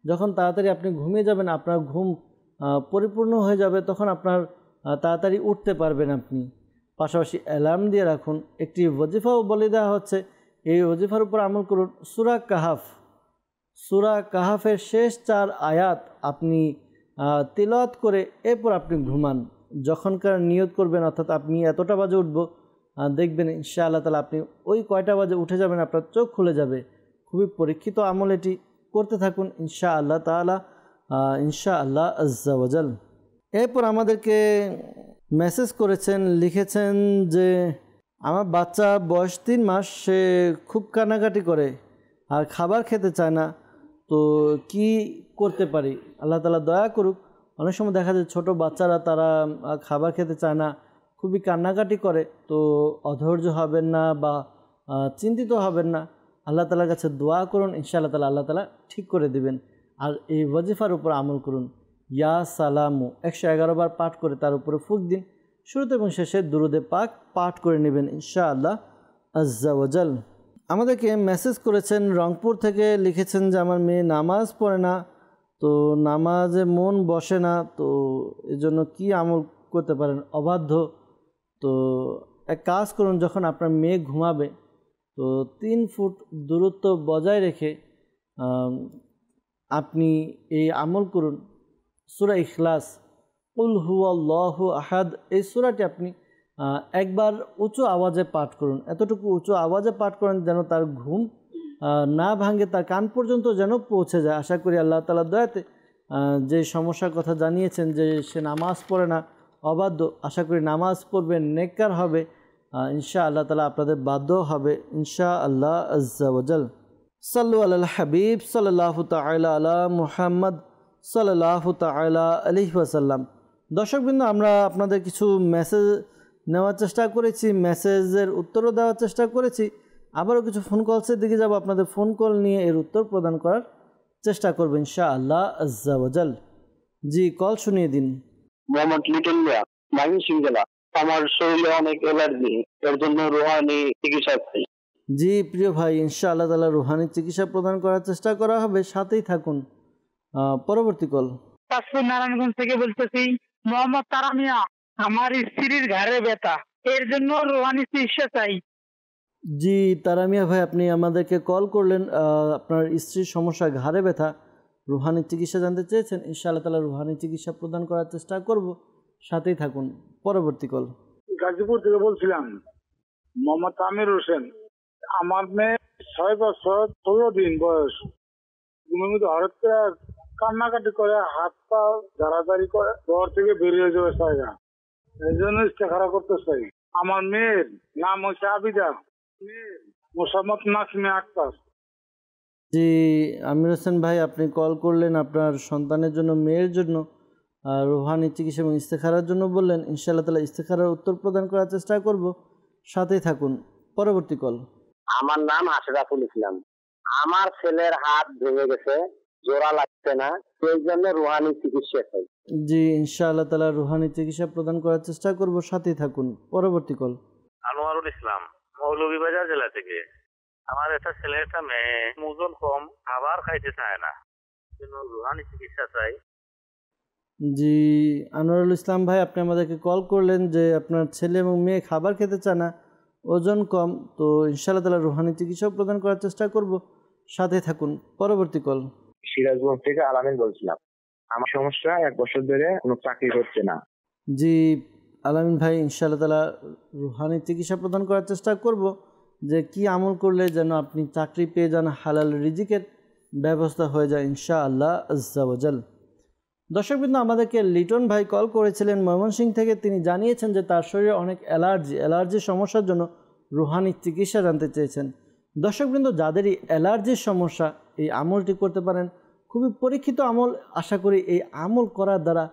যখন তাড়াতাড়ি আপনি ঘুমিয়ে যাবেন আপনার ঘুম পরিপূর্ণ হয়ে যাবে, তখন আপনার তাড়াতাড়ি উঠতে পারবেন আপনি। পাশাপাশি অ্যালার্ম দিয়ে রাখুন। একটি ওয়াজিফাও বলে দেওয়া হচ্ছে, এই ওয়াজিফার উপর আমল করুন। সূরা কাহাফ, সূরা কাহাফের শেষ 4 আয়াত আপনি তিলাওয়াত করে এরপর আপনি ঘুমান। যখনকার নিয়ত করবেন অর্থাৎ আপনি এতটা বাজে উঠব, দেখবেন ইনশাআল্লাহ তাআলা আপনি ওই কয়টা বাজে উঠে যাবেন, আপনার চোখ খুলে যাবে। খুবই পরীক্ষিত আমল, এটি করতে থাকুন ইনশাআল্লাহ তাআলা ইনশাআল্লাহ আজ্জা ওয়াজাল। এরপর আমাদেরকে মেসেজ করেছেন, লিখেছেন যে আমার বাচ্চা বয়স 3 মাস, সে খুব কান্নাকাটি করে আর খাবার খেতে চায় না, তো কি করতে পারি? আল্লাহ তাআলা দয়া করুক। অনেক সময় দেখা যায় ছোট বাচ্চারা তারা খাবার খেতে চায় না, খুবই কান্নাকাটি করে। তো অধৈর্য হবেন না বা চিন্তিত হবেন না, আল্লাহ তাআলার কাছে দোয়া করুন, ইনশাআল্লাহ তাআলা আল্লাহ তাআলা ঠিক করে দিবেন। আর এই ওয়াজিফার উপর আমল করুন। ইয়া সালামু 111 বার পাঠ করে তার উপরে ফুঁক দিন। শুরুতে এবং শেষে দুরূদে পাক পাঠ করে নেবেন ইনশাআল্লাহ আজ্জা ওয়াজাল। আমাদেরকে মেসেজ করেছেন রংপুর থেকে, লিখেছেন যে আমার মেয়ে নামাজ পড়ে না, তো নামাজে মন বসে না, তো এজন্য কি আমল করতে পারেন? অবাধ্য। তো এক কাজ করুন, যখন আপনার মেয়ে ঘুমাবে তো 3 ফুট দূরত্ব বজায় রেখে আপনি এই আমল করুন। সূরা ইখলাস, কুল হুয়াল্লাহু আহাদ, এই সূরাটি আপনি একবার উঁচু আওয়াজে পাঠ করুন। এতটুকু উঁচু আওয়াজে পাঠ করেন যেন তার ঘুম না ভাঙে, তার কান পর্যন্ত যেন পৌঁছে যায়। আশা করি আল্লাহ তাআলার দয়াতে যে সমস্যার কথা জানিয়েছেন যে সে নামাজ পড়ে না, অবাধ্য, আশা করি নামাজ পড়বে, নেককার হবে, ইনশা আল্লাহ তাআলা আপনাদের বাধ্য হবে ইনশা আল্লাহ আজ্জা ওয়াজাল। সাল্লু আলাল হাবিব সাল্লাল্লাহু তাআলা আলা মুহাম্মদ সাল্লাল্লাহু তাআলা আলাইহি ওয়াসাল্লাম। দর্শকবৃন্দ, আমরা আপনাদের কিছু মেসেজ নেওয়ার চেষ্টা করেছি, মেসেজের উত্তরও দেওয়ার চেষ্টা করেছি, আবারও কিছু ফোন কলসের দিকে যাব, আপনাদের ফোন কল নিয়ে এর উত্তর প্রদান করার চেষ্টা করব ইনশা আল্লাহ আজ্জা ওয়াজাল। জি, কল শুনিয়ে দিন। মোহাম্মদ লিটন মিয়া, ময়মনসিংহ জেলা। আমার শরীরে অনেক অ্যালার্জি, এর জন্য রুহানি চিকিৎসা চাই। জি প্রিয় ভাই, ইনশা আল্লাহ তাআলা রুহানি চিকিৎসা প্রদান করার চেষ্টা করা হবে, সাথেই থাকুন। পরবর্তী কল। পাঁচপুর নারায়ণগঞ্জ থেকে বলতেছি, মোহাম্মদ তারা মিয়া। আমার স্ত্রীর ঘাড়ে ব্যথা, এর জন্য রুহানি চিকিৎসা চাই। জি তারামিয়া ভাই, আপনি আমাদেরকে কল করলেন, আপনার স্ত্রীর সমস্যা ঘাড়ে ব্যথা, রুহানি চিকিৎসা জানতে চেয়েছেন। ইনশাআল্লাহ তাআলা রুহানি চিকিৎসা প্রদান করার চেষ্টা করব, সাথেই থাকুন। পরবর্তী কল। গাজীপুর থেকে বলছিলাম, মোহাম্মদ আমির হোসেন। আমার মেয়ে 6 বছর 16 দিন বয়স, ঘুমের মধ্যে হঠাৎ করে কান্নাকাটি করে, হাত পা ধারাধারি করে, ঘর থেকে বেরিয়ে যাবে জায়গা, এই জন্য ইস্তেখারা করতে চাই। আমার মেয়ের নাম হচ্ছে আবিদা, মোসাম্মদ নাসিমে আক্তার। জি আমির হোসেন ভাই, আপনি কল করলেন আপনার সন্তানের জন্য, মেয়ের জন্য রুহানি চিকিৎসা এবং ইস্তেখারার জন্য বললেন। ইনশাআল্লাহ তাআলা ইস্তেখারার উত্তর প্রদান করার চেষ্টা করব, সাথেই থাকুন। পরবর্তী কল। আমার নাম আশরাফুল ইসলাম। আমার ছেলের হাত ভেঙে গেছে, জোড়া লাগছে না, সেই জন্য রুহানি চিকিৎসা চাই। জি ইনশাআল্লাহ তাআলা রুহানি চিকিৎসা প্রদান করার চেষ্টা করব, সাথেই থাকুন। পরবর্তী কল। আনোয়ারুল ইসলাম, মৌলভীবাজার জেলা থেকে। আমার একটা ছেলে একটা মেয়ে, ওজন কম, খাবার খাইতে চায় না, জন্য রুহানি চিকিৎসা চাই। জি আনোয়ারুল ইসলাম ভাই, আপনি আমাদেরকে কল করলেন যে আপনার ছেলে এবং মেয়ে খাবার খেতে চায় না, ওজন কম, তো ইনশাআল্লাহ তাআলা রুহানি চিকিৎসা প্রদান করার চেষ্টা করব, সাথে থাকুন। পরবর্তী কল। সিরাজগঞ্জ থেকে আলামিন বলছিলাম। আমার সমস্যা 1 বছর ধরে কোনো চাকরি হচ্ছে না। জি আলামিন ভাই, ইনশাআল্লাহ তাআলা রুহানি চিকিৎসা প্রদান করার চেষ্টা করব, যে কি আমল করলে যেন আপনি চাকরি পেয়ে যান, হালাল রিজিকের ব্যবস্থা হয়ে যায় ইনশাআল্লাহ আজ্জা ওয়াজাল। দর্শকবৃন্দ, আমাদেরকে লিটন ভাই কল করেছিলেন ময়মনসিংহ থেকে। তিনি জানিয়েছেন যে তার শরীরে অনেক অ্যালার্জির সমস্যার জন্য রুহানি চিকিৎসা জানতে চেয়েছেন। দর্শকবৃন্দ, যাদেরই অ্যালার্জির সমস্যা, এই আমলটি করতে পারেন, খুবই পরীক্ষিত আমল। আশা করি এই আমল করার দ্বারা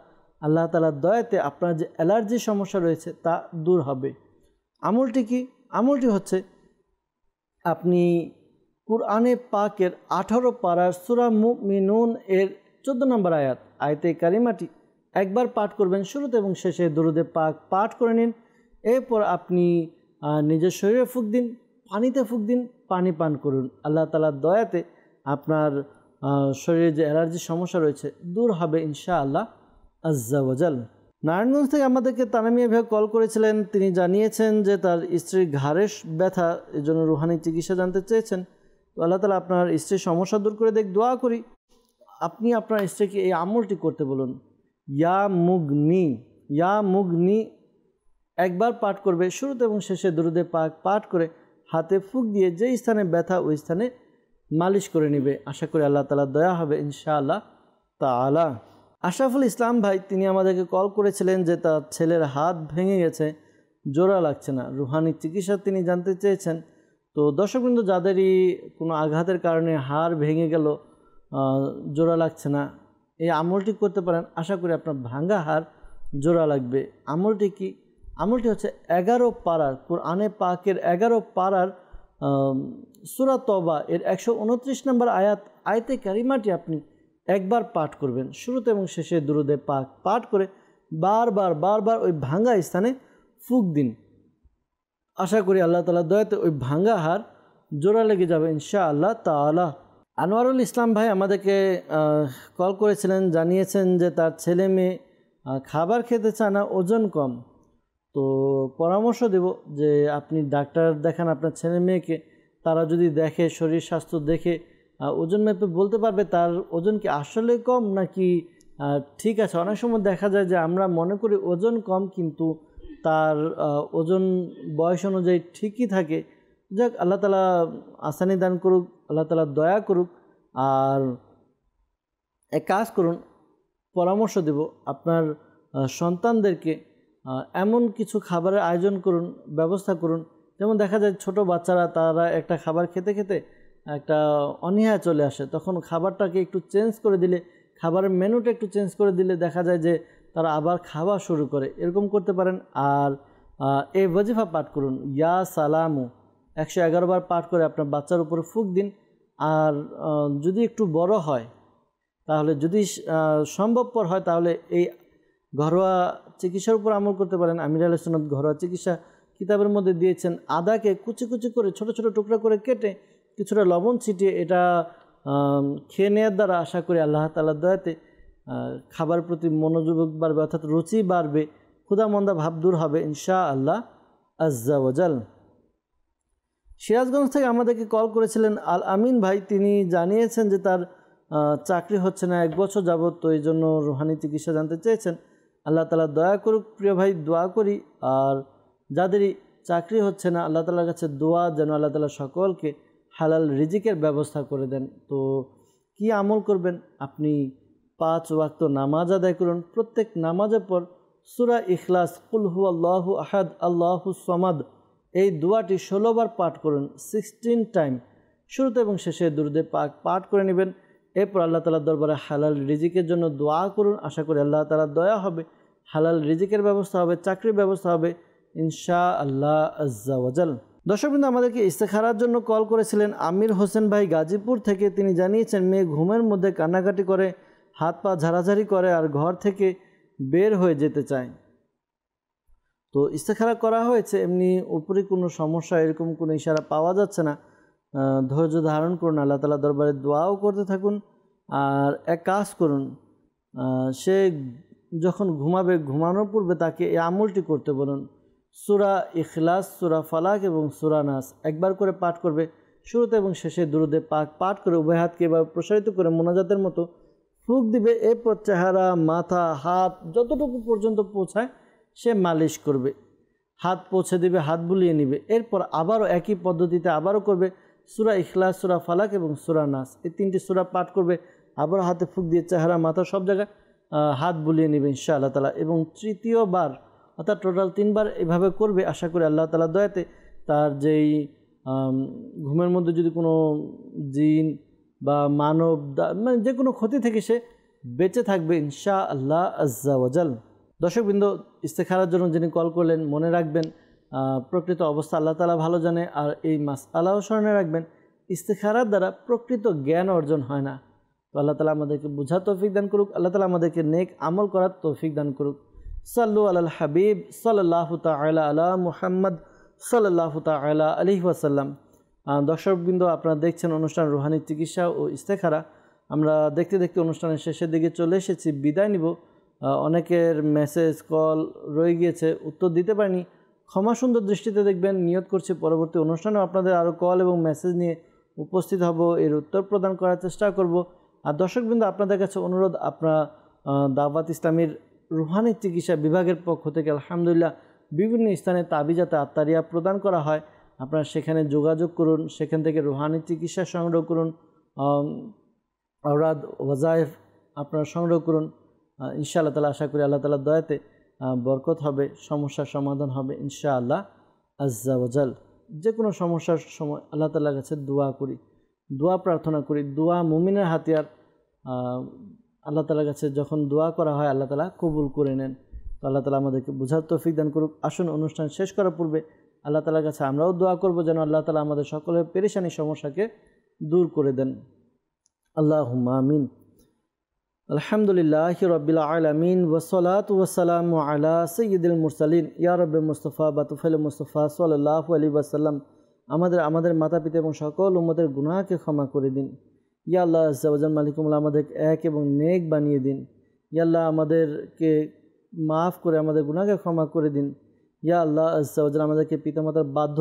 আল্লাহ তাআলার দয়াতে আপনার যে অ্যালার্জির সমস্যা রয়েছে তা দূর হবে। আমলটি কি? আমলটি হচ্ছে, আপনি কুরআনে পাকের 18 পারার সূরা মুমিনুন এর 14 নম্বর আয়াতে কারিমাটি একবার পাঠ করবেন, শুরুতে এবং শেষে দরুদে পাক পাঠ করে নিন। এরপর আপনি নিজের শরীরে ফুঁক দিন, পানিতে ফুঁক দিন, পানি পান করুন। আল্লাহ তাআলার দয়াতে আপনার শরীরে যে অ্যালার্জির সমস্যা রয়েছে দূর হবে ইনশাআল্লাহ আজ্জা ওয়াজাল। নারায়ণগঞ্জ থেকে আমাদেরকে তানামিয়া ভাই কল করেছিলেন। তিনি জানিয়েছেন যে তার স্ত্রীর ঘাড়ের ব্যথা, এর জন্য রুহানি চিকিৎসা জানতে চেয়েছেন। তো আল্লাহ তাআলা আপনার স্ত্রীর সমস্যা দূর করে দেখ, দোয়া করি। আপনি আপনার স্ত্রীকে এই আমলটি করতে বলুন, ইয়া মুগনি একবার পাঠ করবে, শুরুতে এবং শেষে দরুদে পাক পাঠ করে হাতে ফুঁক দিয়ে যেই স্থানে ব্যথা ওই স্থানে মালিশ করে নেবে। আশা করি আল্লাহ তাআলার দয়া হবে ইনশাআল্লাহ তাআলা। আশরাফুল ইসলাম ভাই, তিনি আমাদেরকে কল করেছিলেন যে তার ছেলের হাত ভেঙে গেছে, জোড়া লাগছে না, রুহানি চিকিৎসা তিনি জানতে চেয়েছেন। তো দর্শকবৃন্দ, যাদেরই কোনো আঘাতের কারণে হাড় ভেঙে গেল, জোড়া লাগছে না, এই আমলটি করতে পারেন। আশা করি আপনার ভাঙ্গা হাড় জোড়া লাগবে। আমলটি কি? আমলটি হচ্ছে 11 পারার কুরআনে পাকের 11 পারার সূরা তওবা এর 129 নম্বর আয়াতে কারিমাটি আপনি একবার পাঠ করবেন, শুরুতে এবং শেষে দরুদে পাক পাঠ করে বারবার ওই ভাঙ্গা স্থানে ফুঁক দিন। আশা করি আল্লাহ তাআলার দয়াতে ওই ভাঙ্গা হাড় জোড়া লেগে যাবে ইনশাআল্লাহ তাআলা। আনোয়ারুল ইসলাম ভাই আমাদেরকে কল করেছিলেন, জানিয়েছেন যে তার ছেলে মেয়ে খাবার খেতে চায় না, ওজন কম। তো পরামর্শ দেব যে আপনি ডাক্তার দেখান আপনার ছেলে মেয়েকে, তারা যদি দেখে, শরীর স্বাস্থ্য দেখে ওজন মেপে বলতে পারবে তার ওজন কি আসলে কম নাকি ঠিক আছে। অনেক সময় দেখা যায় যে আমরা মনে করি ওজন কম, কিন্তু তার ওজন বয়স অনুযায়ী ঠিকই থাকে। যাক, আল্লাহ তাআলা আসানি দান করুক, আল্লাহ তাআলা দয়া করুক। আর এক কাজ করুন, পরামর্শ দেব আপনার সন্তানদেরকে এমন কিছু খাবারের আয়োজন করুন, ব্যবস্থা করুন। যেমন দেখা যায় ছোট বাচ্চারা তারা একটা খাবার খেতে খেতে একটা অনীহায় চলে আসে, তখন খাবারটাকে একটু চেঞ্জ করে দিলে, খাবারের মেনুটা একটু চেঞ্জ করে দিলে দেখা যায় যে তারা আবার খাওয়া শুরু করে, এরকম করতে পারেন। আর এই ওয়াজিফা পাঠ করুন, ইয়া সালামু 111 বার পাঠ করে আপনার বাচ্চার উপরে ফুঁক দিন। আর যদি একটু বড় হয় তাহলে, যদি সম্ভবপর হয় তাহলে এই ঘরোয়া চিকিৎসার উপর আমল করতে পারেন। আমির আহলে সুন্নাত ঘরোয়া চিকিৎসা কিতাবের মধ্যে দিয়েছেন, আদাকে কুচি কুচি করে ছোট ছোট টুকরা করে কেটে কিছুটা লবণ ছিটিয়ে এটা খেয়ে নেওয়ার দ্বারা আশা করি আল্লাহ তাআলার দয়াতে খাবার প্রতি মনোযোগ বাড়বে, অর্থাৎ রুচি বাড়বে, ক্ষুধামন্দা ভাব দূর হবে ইনশাআল্লাহ আজ্জা ওয়াজাল। সিরাজগঞ্জ থেকে আমাদেরকে কল করেছিলেন আল আমিন ভাই, তিনি জানিয়েছেন যে তার চাকরি হচ্ছে না 1 বছর যাবত, তো এই জন্য রুহানি চিকিৎসা জানতে চেয়েছেন। আল্লাহ তাআলা দয়া করুক প্রিয় ভাই, দোয়া করি। আর যাদেরই চাকরি হচ্ছে না আল্লাহ তাআলার কাছে দোয়া যেন আল্লাহ তাআলা সকলকে হালাল রিজিকের ব্যবস্থা করে দেন। তো কি আমল করবেন? আপনি 5 ওয়াক্ত নামাজ আদায় করুন। প্রত্যেক নামাজের পর সূরা ইখলাস, কুল হুয়াল্লাহু আহাদ আল্লাহুস সামাদ, এই দোয়াটি 16 বার পাঠ করুন, 16 টাইম। শুরুতে এবং শেষে দুরুদে পাক পাঠ করে নেবেন। এরপর আল্লাহ তাআলার দরবারে হালাল রিজিকের জন্য দোয়া করুন। আশা করি আল্লাহ তাআলার দয়া হবে, হালাল রিজিকের ব্যবস্থা হবে, চাকরির ব্যবস্থা হবে ইনশাআল্লাহ আজ্জা ওয়াজাল। দর্শকবৃন্দ, আমাদেরকে ইস্তেখারার জন্য কল করেছিলেন আমির হোসেন ভাই গাজীপুর থেকে। তিনি জানিয়েছেন মেয়ে ঘুমের মধ্যে কান্নাকাটি করে, হাত পা ঝাড়াঝাড়ি করে আর ঘর থেকে বের হয়ে যেতে চায়। তো ইস্তেখারা করা হয়েছে, এমনি উপরে কোনো সমস্যা এরকম কোনো ইশারা পাওয়া যাচ্ছে না। ধৈর্য ধারণ করুন, আল্লাহ তাআলার দরবারে দোয়াও করতে থাকুন। আর এক কাজ করুন, সে যখন ঘুমাবে, ঘুমানোর পূর্বে তাকে এই আমলটি করতে বলুন। সূরা ইখলাস, সূরা ফালাক এবং সূরা নাস একবার করে পাঠ করবে। শুরুতে এবং শেষে দুরুদে পাক পাঠ করে উভয় হাতকে এবার প্রসারিত করে মোনাজাতের মতো ফুঁক দিবে। এরপর চেহারা, মাথা, হাত যতটুকু পর্যন্ত পৌঁছায় সে মালিশ করবে। হাত পৌঁছে দিবে, হাত বুলিয়ে নিবে। এরপর আবারও একই পদ্ধতিতে আবারও করবে। সূরা ইখলাস, সূরা ফালাক এবং সূরা নাস, এই 3টি সূরা পাঠ করবে। আবারও হাতে ফুঁক দিয়ে চেহারা, মাথা সব জায়গায় হাত বুলিয়ে নেবে ইনশাআল্লাহ তাআলা। এবং তৃতীয়বার অর্থাৎ টোটাল 3 বার এভাবে করবে। আশা করি আল্লাহ তাআলার দয়াতে তার যেই ঘুমের মধ্যে যদি কোনো জিন বা মানব মানে যে কোনো ক্ষতি থেকে সে বেঁচে থাকবে ইনশাআল্লাহ আজ্জা ওয়াজাল। দর্শকবৃন্দ, ইস্তেখারার জন্য যিনি কল করলেন, মনে রাখবেন প্রকৃত অবস্থা আল্লাহ তাআলা ভালো জানে। আর এই মাসআলাও স্মরণে রাখবেন, ইস্তেখারার দ্বারা প্রকৃত জ্ঞান অর্জন হয় না। তো আল্লাহ তাআলা আমাদেরকে বুঝার তৌফিক দান করুক, আল্লাহ তাআলা আমাদেরকে নেক আমল করার তৌফিক দান করুক। সাল্লু আলাল হাবিব সাল্লাল্লাহু তাআলা আলা মুহাম্মদ সাল্লাল্লাহু তাআলা আলাইহি ওয়াসাল্লাম। দর্শকবৃন্দ, আপনারা দেখছেন অনুষ্ঠান রুহানি চিকিৎসা ও ইস্তেখারা। আমরা দেখতে দেখতে অনুষ্ঠানের শেষের দিকে চলে এসেছি, বিদায় নিব। অনেকের মেসেজ কল রয়ে গিয়েছে, উত্তর দিতে পারিনি, ক্ষমা সুন্দর দৃষ্টিতে দেখবেন। নিয়ত করছি পরবর্তী অনুষ্ঠানেও আপনাদের আরও কল এবং মেসেজ নিয়ে উপস্থিত হব, এর উত্তর প্রদান করার চেষ্টা করব। আর দর্শকবৃন্দ, আপনাদের কাছে অনুরোধ, আপনারা দাওয়াত ইসলামীর রুহানি চিকিৎসা বিভাগের পক্ষ থেকে আলহামদুলিল্লাহ বিভিন্ন স্থানে তাবিজাতে আত্মারিয়া প্রদান করা হয়। আপনারা সেখানে যোগাযোগ করুন, সেখান থেকে রুহানি চিকিৎসা সংগ্রহ করুন, আওরাদ ওয়াজাইফ আপনারা সংগ্রহ করুন। ইনশাআল্লাহ তাআলা আশা করি আল্লাহ তাআলার দয়াতে বরকত হবে, সমস্যার সমাধান হবে ইনশাআল্লাহ আজ্জা ওয়াজাল। যে কোনো সমস্যার সময় আল্লাহ তাআলার কাছে দোয়া করি, দোয়া প্রার্থনা করি। দোয়া মুমিনের হাতিয়ার। আল্লাহ তাআলার কাছে যখন দোয়া করা হয় আল্লাহ তাআলা কবুল করে নেন। তো আল্লাহ তাআলা আমাদেরকে বুঝার তৌফিক দান করুক। আসুন অনুষ্ঠান শেষ করার পূর্বে আল্লাহ তাআলার কাছে আমরাও দোয়া করব যেন আল্লাহ তাআলা আমাদের সকলের পেরেশানি সমস্যাকে দূর করে দেন। আল্লাহুম্মা আমিন। আলহামদুলিল্লাহি রাব্বিল আলামিন ওয়াসসালাতু ওয়াসসালামু আলা সাইয়্যিদিল মুরসালিন ইয়া রাব্বি মুস্তাফা বাতুফাইল মুস্তাফা সাল্লাল্লাহু আলাইহি ওয়াসাল্লাম। আমাদের মাতা পিতা এবং সকল উম্মতের গুনাহকে ক্ষমা করে দিন। ইয়া আল্লাহ আজ্জা ওয়াজাল, মালিকুমুল, আমাদেরকে এক এবং নেক বানিয়ে দিন। ইয়া আল্লাহ, আমাদেরকে মাফ করে আমাদের গুনাহকে ক্ষমা করে দিন। ইয়া আল্লাহ আজ্জা ওয়াজাল, আমাদেরকে পিতামাতার বাধ্য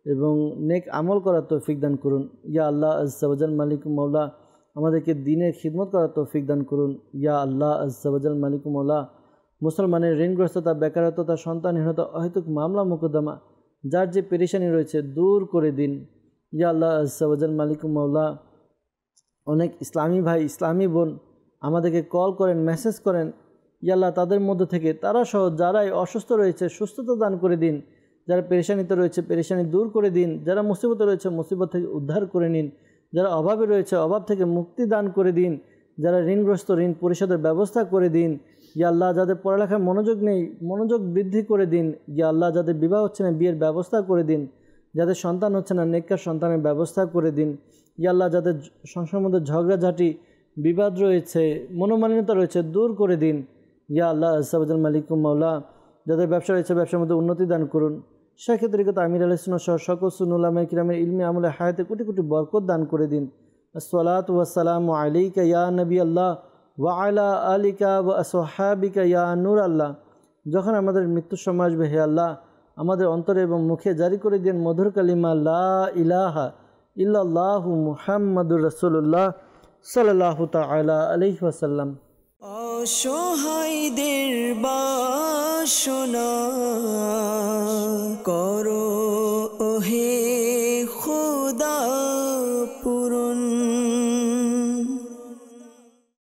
এবং নেক আমল করার তৌফিক দান করুন। ইয়া আল্লাহ আজ্জা ওয়াজাল, মালিকুম মাওলা, আমাদেরকে দ্বীনের খিদমত করার তৌফিক দান করুন। ইয়া আল্লাহ আজ্জা ওয়াজাল, মালিকুম মাওলা, মুসলমানের ঋণগ্রস্ততা, বেকারত্বতা, সন্তানহীনতা, অহেতুক মামলা মোকদ্দমা, যার যে পেরেশানি রয়েছে দূর করে দিন। ইয়া আল্লাহ আজ্জা ওয়াজাল, মালিকুম মাওলা, অনেক ইসলামী ভাই, ইসলামী বোন আমাদেরকে কল করেন, মেসেজ করেন, ইয়া আল্লাহ তাদের মধ্য থেকে তারা সহ যারাই অসুস্থ রয়েছে সুস্থতা দান করে দিন, যারা পেরেশানিতে রয়েছে পেরেশানি দূর করে দিন, যারা মুসিবতে রয়েছে মুসিবত থেকে উদ্ধার করে নিন, যারা অভাবে রয়েছে অভাব থেকে মুক্তি দান করে দিন, যারা ঋণগ্রস্ত ঋণ পরিশোধের ব্যবস্থা করে দিন। ইয়া আল্লাহ যাদের পড়ালেখায় মনোযোগ নেই মনোযোগ বৃদ্ধি করে দিন। ইয়া আল্লাহ যাদের বিবাহ হচ্ছে না বিয়ের ব্যবস্থা করে দিন, যাদের সন্তান হচ্ছে না নেককার সন্তানের ব্যবস্থা করে দিন। ইয়া আল্লাহ যাদের সংসারের মধ্যে ঝগড়াঝাটি বিবাদ রয়েছে মনোমালিন্যতা রয়েছে দূর করে দিন। ইয়া আল্লাহ আসাবুল মালিকুম মাওলা যাদের ব্যবসা রয়েছে ব্যবসার মধ্যে উন্নতি দান করুন। শেখ তরিকত আমির আলাইহিস সালাম সহ সকল সুন্নুলামায়ে কিরামের ইলমি আমলে হায়াতে কোটি কোটি বরকত দান করে দিন। আসসালাতু ওয়াসসালামু আলাইকা ইয়া নবী আল্লাহ ওয়া আলা আলিকা ওয়া আসহাবিকা ইয়া নূর আল্লাহ। যখন আমাদের মৃত্যুর সময় আসবে হে আল্লাহ আমাদের অন্তরে এবং মুখে জারি করে দিন মধুর কালিমা লা ইলাহা ইল্লাল্লাহু মুহাম্মাদুর রাসূলুল্লাহ সাল্লাল্লাহু তাআলা আলাইহি ওয়াসাল্লাম। অসহায়দের বাসনা করো